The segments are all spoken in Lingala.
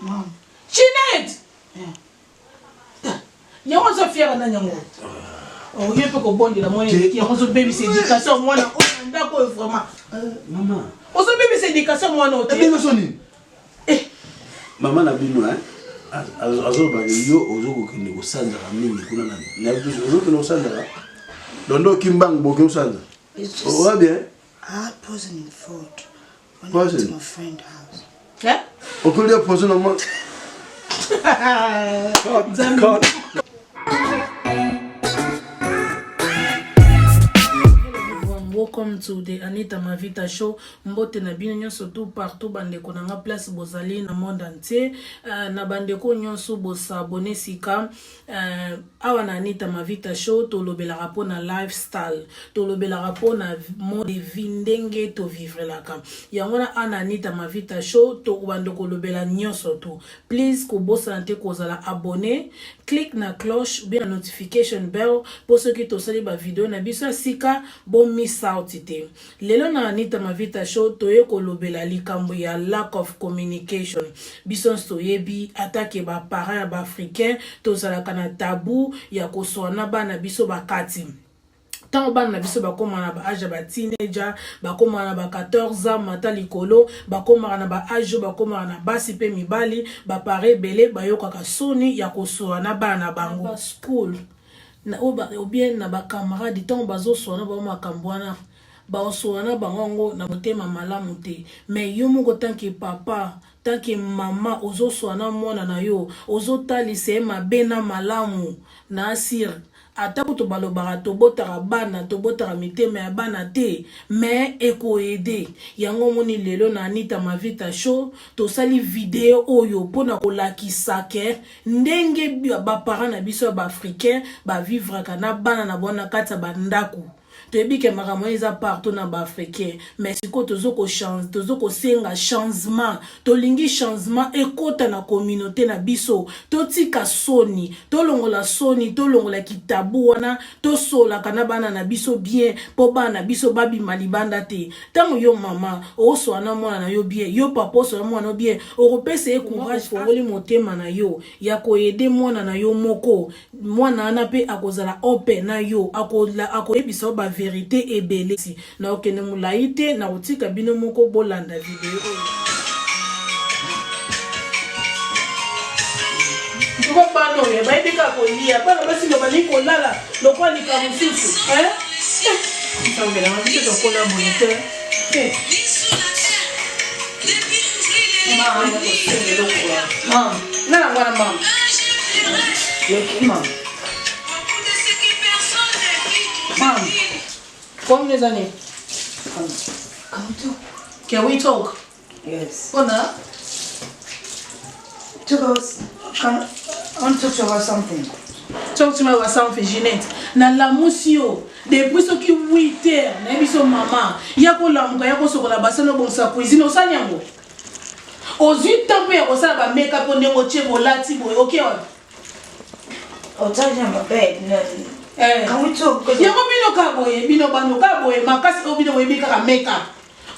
Mom. Jeanette! Il y a un fier à Nanyango. Oh, il y a pas de bon de la moyenne qui a un bébé, c'est éducation, moi, on a d'accord vraiment. Maman. On se bébé, c'est éducation, moi, non. Maman a bien, hein? Azoba, yo, ozo, qui ne vous sandra, mini, kuna, n'a plus, ozo, qui nous sandra. Dondo Kimbang, Bokum Sandra. Oh, va bien? I had poison in the food when I Poison? went to my friend's house. Yeah? On peut dire poison au moins. God. Welcome to the Anita Mavita show. Mbote na bino nyonso tout partout bandeko na nga place bozali na monde entier. Na bandeko nyonso bosa abonné sika. Awa na Anita Mavita show to lobela rapport na lifestyle. To lobela rapport na mode de vie ndenge to vivre laka. Yango na ana Anita Mavita show to bandeko lobela nyonso to. Please ko bosa nte ko zala abonné. Click na cloche bien notification bell pour ceux qui to sali ba vidéo na biso sika bon miss out ite. Lelo na Anita Mavita show toye ko lobela likambo ya lack of communication. Biso soyebi attaque ba parents ba africain to zala kana tabou ya ko sona bana biso bakati. Tant bana biso bakoma na ba âge ba teenager, bakoma na ba 14 ans mata likolo, bakoma na ba âge bakoma na basi pe mibali, ba pare belé bayoka ka soni ya kosoa na bana bango school. Na ou bien na ba camarade tant bazo sona ba makambwana. Ba osoana bangongo na motema malamu te. Mais yo moko tanki papa, tanki mama ozo soana mwana na yo, ozo talise mabe na malamu na asir. Atako to balobara to botara bana to botara mitema ya bana te, mais eko ede. Yango moni lelo na Anita Mavita show to sali video oyo pona kolakisa ke ndenge ba parents na biso ba africain ba vivre kana bana na bona kata bandaku. Toyebi ke makambo eza partout na ba africain, mais siko tozo ko senga changement, tolingi changement ekota na communauté na biso, totika soni, tolongola soni, tolongola kitabu wana, tosola kana bana na biso bien, po bana biso babi malibanda te. Tango yo mama, oso ana mwana na yo bien, yo papa oso mwana no bien, oropese e courage fongoli motema na yo, ya ko aider mwana na yo moko, mwana ana pe akozala open na yo, akoyebisa ba vérité et belé si na okene mulaite na utika bino moko bolanda video tuko bano ya baibika kolia bana basi lo bani kolala lokwa ni kamususu sangela mabisi to kola bonite mam na ngwana mam mam mam. Combien les années? Can we talk? Yes. Ona? I want to talk to you about something. Talk to me about something, Jeanette. Na la musio, depuis ce qui 8 heures, na biso maman, yako lamuka yako sokola basano bon sa cuisine osanyango. Aux 8 temps pe yako sala ba make up ondengo chebo lati boy, okay on? I'll tell you my bed. Can we talk? Yango bino kaboye, bino bano kaboye, makasi obino webika ka make up.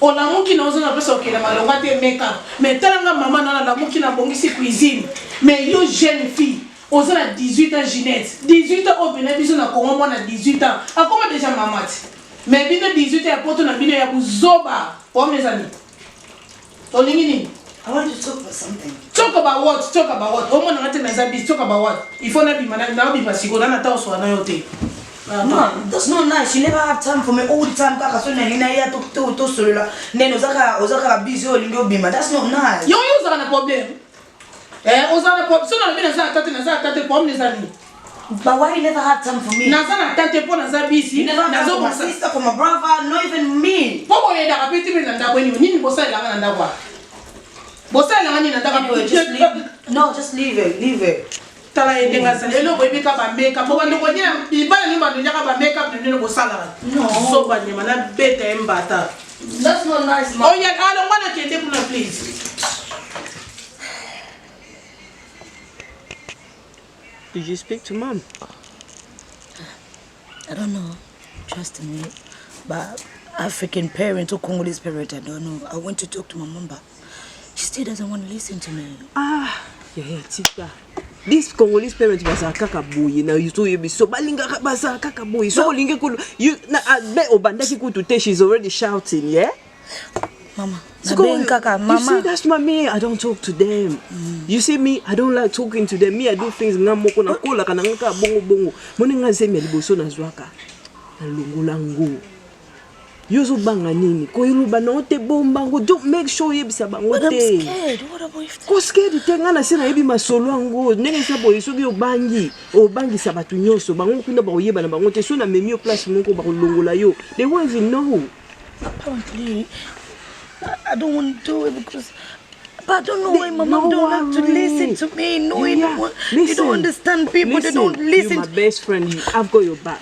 Ola muki na ozona pesa okela malonga te make up. Mais talanga maman na la muki na bongisi cuisine. Mais yo jeune fille, ozona 18 ans Jeanette. 18 ans obina biso na Congo mwana 18 ans. Akoma déjà mamati. Mais bino 18 ans ya poto na bino ya kuzoba. Pour mes amis. Olingi ni? I want to talk about something. Talk about what? Talk about what? Omo na ngate na zabi talk about what? Il faut na bima na bima siko na ta oswa na yote. No, that's not nice. You never have time for me all the time. Kaka so na hina ya to solo. Neno ozaka busy olingo bima. That's not nice. Yo za na problem. Ozana problem. So na bina za tate pour mes amis. But why you never had time for me? Na za na tate pour na za bisi. You never had time for my sister, for my brother, not even me. Popo yenda kapiti me na ndako ni nini bosa la na ndako. Bosa la ni na ndako. No, just leave it. Tala yenga sa lelo ko ibika ba makeup. Bo bando ko nyina ibala ni bando nyaka ba makeup ni no sala. No, so ba nyama na beta embata. That's not nice, mom. Oh yeah, I don't want to get it, please. Did you speak to mom? I don't know. Trust me. But African parent or Congolese parent, I don't know. I went to talk to my mom, but she's still doesn't want to listen to me. Yeah, Tika. This Congolese parents basa kaka boye na yuto yebiso balinga basa kaka boye so linge kulu you na be obandaki kutu te she's already shouting, yeah? Mama, you see, that's my me. I don't talk to them. You see me, I don't like talking to them. Me, I do things ngamoko na kola kana ngaka bongo bongo. Moni ngaze me liboso na zwaka. Na lungulango. Yozo banga nini? Ko iluba na ote bombango. Don't make sure yebisa bango te. But I'm scared. What about if... Ko scared te ngana sina yebi masolo ango. Nene sa boy so bi obangi. Obangi sabatu nyoso. Bango kunda ba oyeba na bango te so na memi o place moko ba longola yo. They won't even know. Apparently, I don't want to do it because... But I don't know why my mom don't like to listen to me. No, you don't understand people. They don't listen. You're my best friend. I've got your back.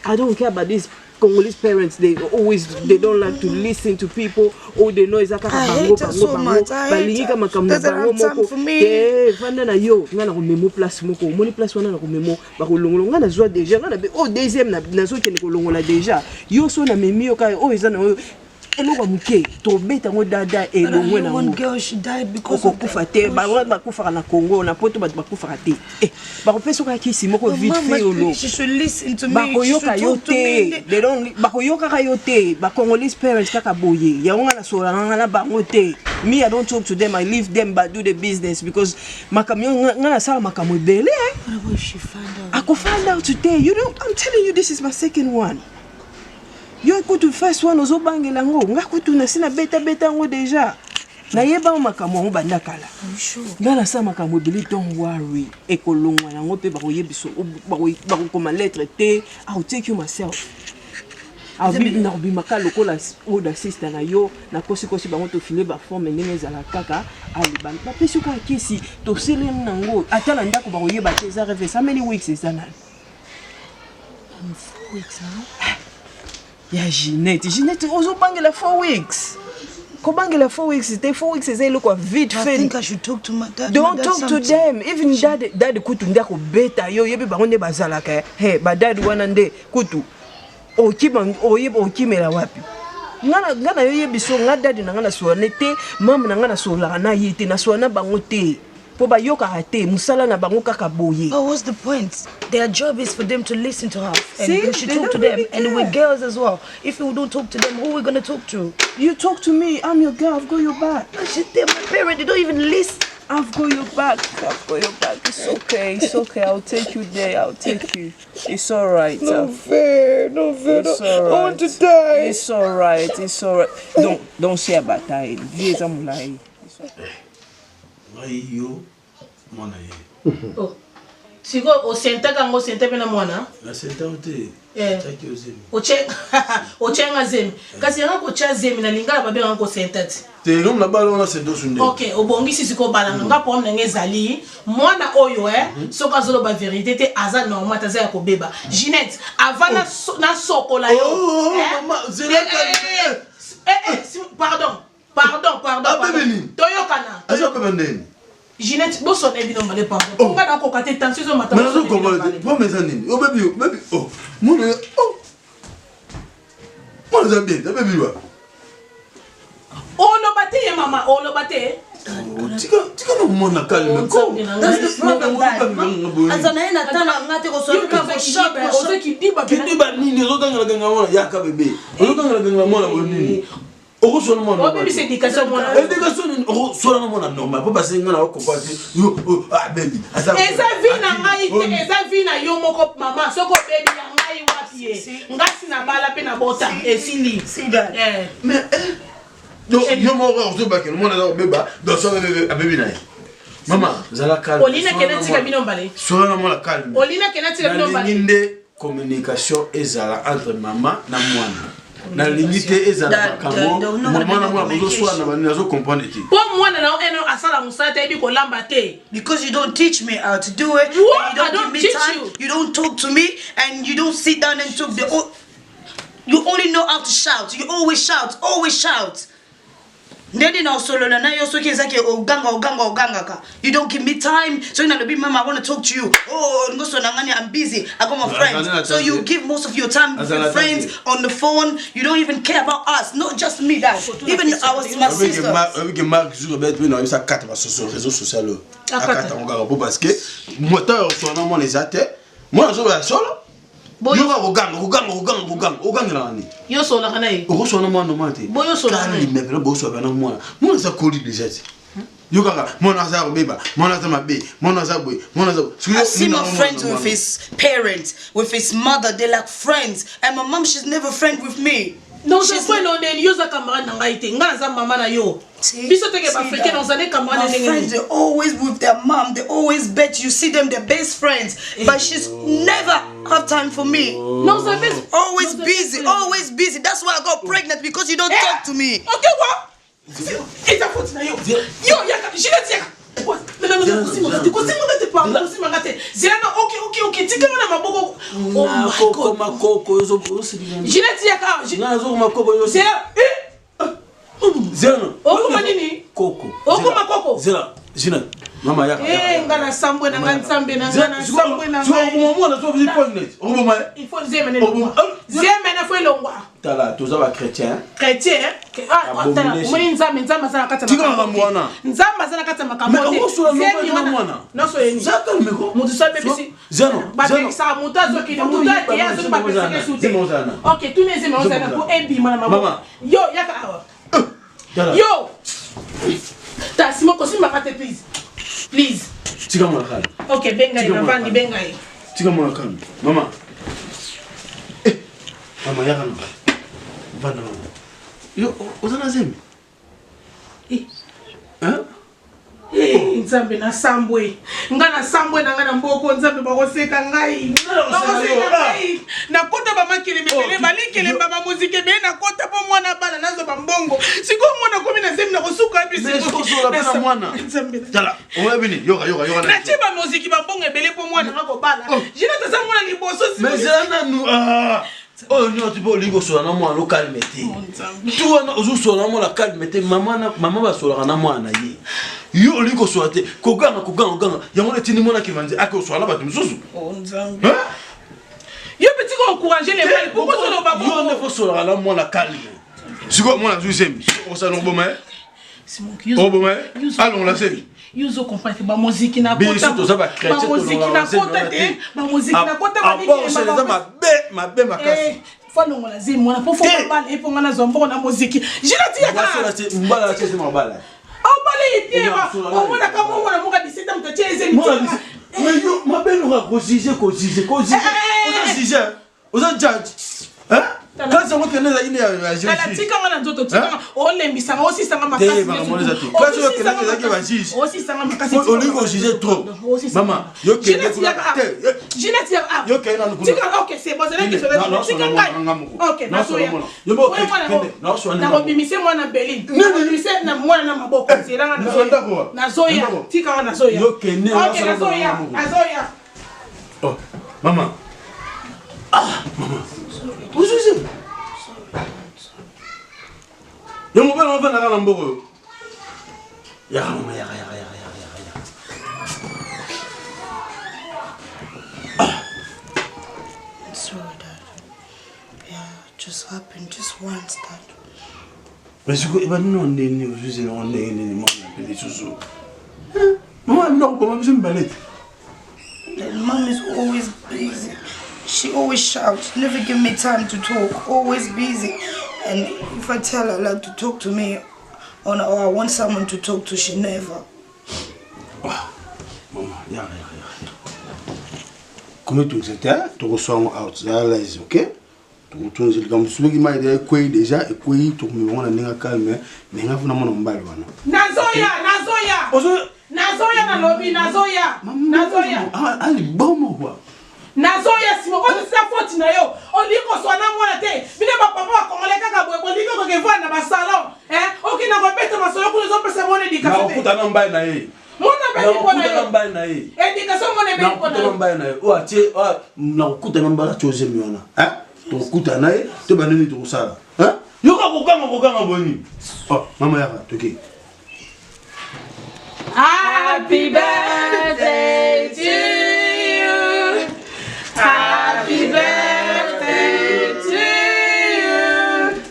I don't care about these Congolese parents. They don't like to listen to people. All they know is that I hate her so much. I hate her. Doesn't have time for me. Yo, ngana ko memo place moko. Moni place wana na ko memo. Ba ko longolo ngana zwa déjà. Ngana be deuxième na zo kene ko longola déjà. Yo so na memi yo kai ezana eloko muke to beta ngo dada elongwe na one girl she died because of kufa te ba kufa na Congo na poto ba kufa te ba ko peso ka kisi moko vite fait olo she should listen to me ba ko yoka yote they don't ba ko yoka ka yote ba Congolese parents kaka boye ya nga na sola nga na bango te. Me, I don't talk to them. I leave them but do the business because makamyo nga na sala makamwe bele. What about if she found out? I could find out today. I'm telling you, this is my second one. Yo kutu first one ozo bangela ngo nga kutu na sina beta ngo deja na yeba makamwa ngo bandakala. I'm sure. Ngala sa makamwa bili don't worry ekolongwa na ngo pe ba ko yebiso ba ko koma lettre te I'll take you myself. I'll be na bi makalo ko la oda sister na yo na kosi bango to filer ba forme ndenge za la kaka ali ban ba pesu ka kisi to sele na ngo atala ndako ba ko yeba te za reve how many weeks is that now? 4 weeks now. Yeah, Jeanette, also bangela 4 weeks. Ko bangela 4 weeks, 4 weeks is a look of vite I think I should talk to my dad. Don't talk to them. Even dad kutu ndako beta yo yebi bangonde bazalaka. Hey, but dad wanande kutu. Okimela wapi? Ngana yo yebi so nga dad na ngana so nete, mama na ngana so la na yete na so na bangote. Po ba yo karate musala na bango kaka boye. But what's the point? Their job is for them to listen to her. And we should talk to them. And we're girls as well. If we don't talk to them, who are we going to talk to? You talk to me. I'm your girl. I've got your back. They're my parents. They don't even listen. I've got your back. It's okay. I'll take you there. I'll take you. It's alright. No fair. It's alright. I want to die. It's alright. Don't say about dying. It's alright. Yo, mwana ye. Oh. Siko o senta kango senta pena mwana? Na senta ote. Chaki ozemi. Ochenga zemi. Kasi yanga ko cha zemi na lingala babe yanga ko senta ti. Te ngom na balo na sento sunde. Okay, obongi siko balanga nga pom na ngezali. Mwana oyo soka zolo ba vérité te aza normal taza ya ko beba. Jeanette, avant na sokola yo. Oh, mama, Pardon. Toyokana. Azo pemendeni. Jeanette, boso na bino male pardon. Konga na ko kate tension zo mata. Mais azo komole. Bo mezanini. Oh baby. Oh. Mona. Oh. Mona zambi, baby wa. Olo bate mama, olo bate. Tika no mona calme. That's the problem. Azana na tana ngate ko so ka shop. Ozo kidiba nini zo ganga mona yaka bebe. Ozo ganga mona bonini. Oko sona mona. Oh baby c'est éducation mona. Éducation oko sona mona normal. Papa c'est ngana oko kwati. Yo baby. Eza vina ngai te, eza vina yo moko mama. Soko baby ya ngai wapi e. Ngasi na bala pe na bota esili. See that? Mais yo mo ozo bakeno mona na beba. Do so baby na. Mama, zala calme. Olina kena tika bino mbale. Sona mona calme. Olina kena tika bino mbale. Nginde communication ezala entre mama na mwana. Na limite ezala makambo mama na mwana bozo swana bani nazo comprendre ti. Po mwana na eno asala musata ebi ko lamba te. Because you don't teach me how to do it. What? You don't give me time. You don't talk to me and you don't sit down and talk you only know how to shout. You always shout. Ndedi na solo na yo so kezake oganga ka. You don't give me time. So in be mama I want to talk to you. Oh, ngoso nangani I'm busy. I got my friends. So you give most of your time with your friends on the phone. You don't even care about us. Not just me that. Even my sisters. Avec Marc Zuckerberg oui non, il ça 4 sur les réseaux sociaux. Akata ngaka parce que moteur sur na mon les até. Moi je vais solo. Yo va oganga la ni. Yo so la kana yi. O so na mo no mate. Boyo so la ni me bo so ba na mo. Mo za koli déjà. Yo kaka mo na za beba, mo na za mabe, mo na za boy, mo na za. I see my friends with his parents, with his mother, they like friends. And my mom, she's never friend with me. Non, c'est quoi non den yo za camarade na ngai te. Nga za mama na yo. Biso teke ba africain on zane camarade my friends, they're always with their mom. They always bet you see them, they're best friends. But she's never have time for me. Non, ça fait always busy, always busy. That's why I got pregnant because you don't talk to me. Okay, what? It's a faute na yo. Yo, yaka, je l'ai dit. Non, ok, tika na maboko. Oh my God. Je l'ai dit yaka. Zeno. Okuma nini? Koko. Okuma koko. Zena. Mama yaka. Ngana sambwe na ngana sambe na ngana sambwe na. Tu au moment tu vas poignet. Il faut zeme na foi longwa. Tala, tous aba chrétien. Chrétien. Ah, tala, moi nzambe sana kata Tika mwana. Nzambe sana kata makamote. Non so yeni. Zaka meko. Mutu sabe bisi. Zeno. Ba sa mutazo ki mutu ati yazo ba pesa soute. OK, tu nezeme ozana ko ebi mana mama. Yo, yaka awa. Yo! Ta simo kosi makate please. Please. Tika mwana kali. OK, benga ina vandi benga hii. Tika mwana kali. Mama. Mama yaka no. Vanda mama. Yo, ozana zemi. Nzambe na sambwe. Ngana sambwe na ngana mboko nzambe bakoseka ngai. Bakoseka ngai. Nakota ba makele mekele balikele ba muzike be nakota po mwana bana nazo bambongo. Siko mwana komi na zemi na kosuka biso. Mais siko so la bana mwana. Tala, obebini yoga. Na tiba muziki bambongo ebele po mwana ngako bana. Jina taza mwana liboso si. Mais zana nu oh non tu peux ligo sur na mwana local mete. Tu wana ozu sur na mwana local mete mama ba sur na mwana ye. Yo ligo sur te koganga yango le tini mwana ki vanze ako sur na batu msusu. Oh nzambe. Yo petit ko encourager les mâles pourquoi ça ne va pas. Yo ne faut sur na mwana calme. Siko mwana zuzemi. O sa no boma. Simon ki. O boma. Allons la série. Yuzo comprendre que ba musique na kota. Biso to za ba chrétien to musique na kota te. Ba musique na kota ba ni. Ah, c'est les ma makasi. Fano ngona zimu wana po fo bala e po ngana zombo na musique. Jina tia ka. Mbala la tese mabala. Ah bala yiteba. O mona ka mo mona muka disita mtache ezeli. Mais yo mabelo ka kozize. Oza judge. Hein? Quand ça monte na ine ya juge. Ala tika ngana nzoto tika. O lembisa ngo sisanga makasi. Quand tu veux que les gens va juge. O sisanga makasi. On lui ko juger trop. Maman, yo ke Jeanette ya ah. Yo ke na nuku. Tika OK, c'est bon, c'est là que je vais tika ngai. OK, na soya. Yo mo ke na so na obimise mwana Berlin. Na obimise na mwana na maboko. Ziranga na soya. Na soya. Tika na soya. Yo ke ne na soya. Na soya. Oh, maman. Ah, maman. Où est-ce que yo mo bana bana kana mboko. Ya mama ya. Sorry, Dad. Yeah, just happened just once, Dad. Mais je crois que non, on est susu. Maman, non, comment je me balade? Mom is always busy. She always shouts, never give me time to talk, always busy. And if I tell her like to talk to me or I want someone to talk to, she never. Maman, ya. Comment tu sais, tu reçois out, ya l'aise, ok? Tu nous dis comme celui qui m'a dit quoi déjà et quoi tu me vois na calme, mais nga vuna mona mbali wana. Nazoya. Na lobby, Nazoya. Ali bomo quoi. Nazoya si mo c'est la faute na yo. On dit ko so na mwana te. Bine ba papa ba kongole kaka boye ko liko ko kevana ba salon. OK na ko beta masolo ko zo pesa mona dikasa. Na okuta na mbai na ye. Mona beti ko na yo. Mbai na ye. Edikasa mona beti ko na yo. Na mbai na ye. O atie na okuta na mbala chose miona. To okuta na ye to banini to kusala. Yoka kokanga boni. Oh, mama yaka toke. Happy birthday to you. Happy birthday to you.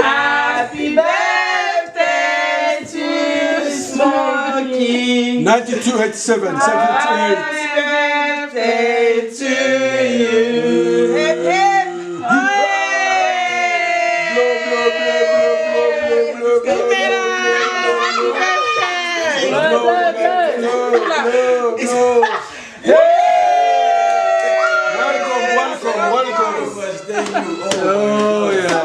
Happy birthday to Smokey. 9287, 78. Happy birthday to you. Welcome. Oh yeah.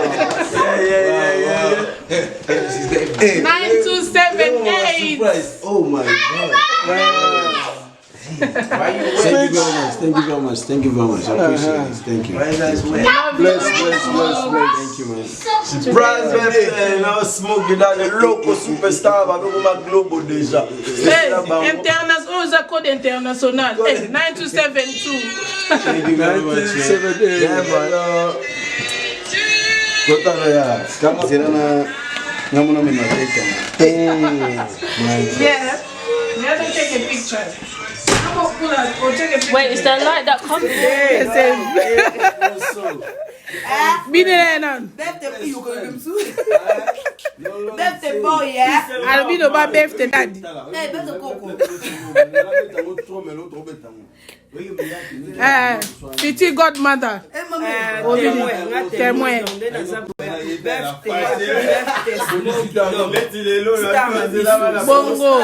9278. Oh my God. Thank you very much. I appreciate it. Thank you. Bless. Thank you, man. Surprise birthday. Now smoking that the local superstar. I'm going global déjà. International, on a code international. 9272. Thank you very much. 9278. Yeah, man. Yeah. You have to take a picture. Wait, is there a light that comes? Birthday boy, yeah. Albino ba birthday daddy. Hey, birthday coco. Petit godmother. Témoin. Bongo.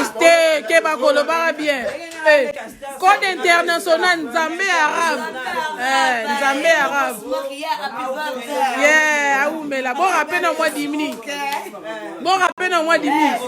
Este keba koloba bien. Code international Nzambe arabe. Nzambe arabe. Yeah, aumela. Bon rappel dans moi 10 minutes. Bon rappel dans moi 10 minutes.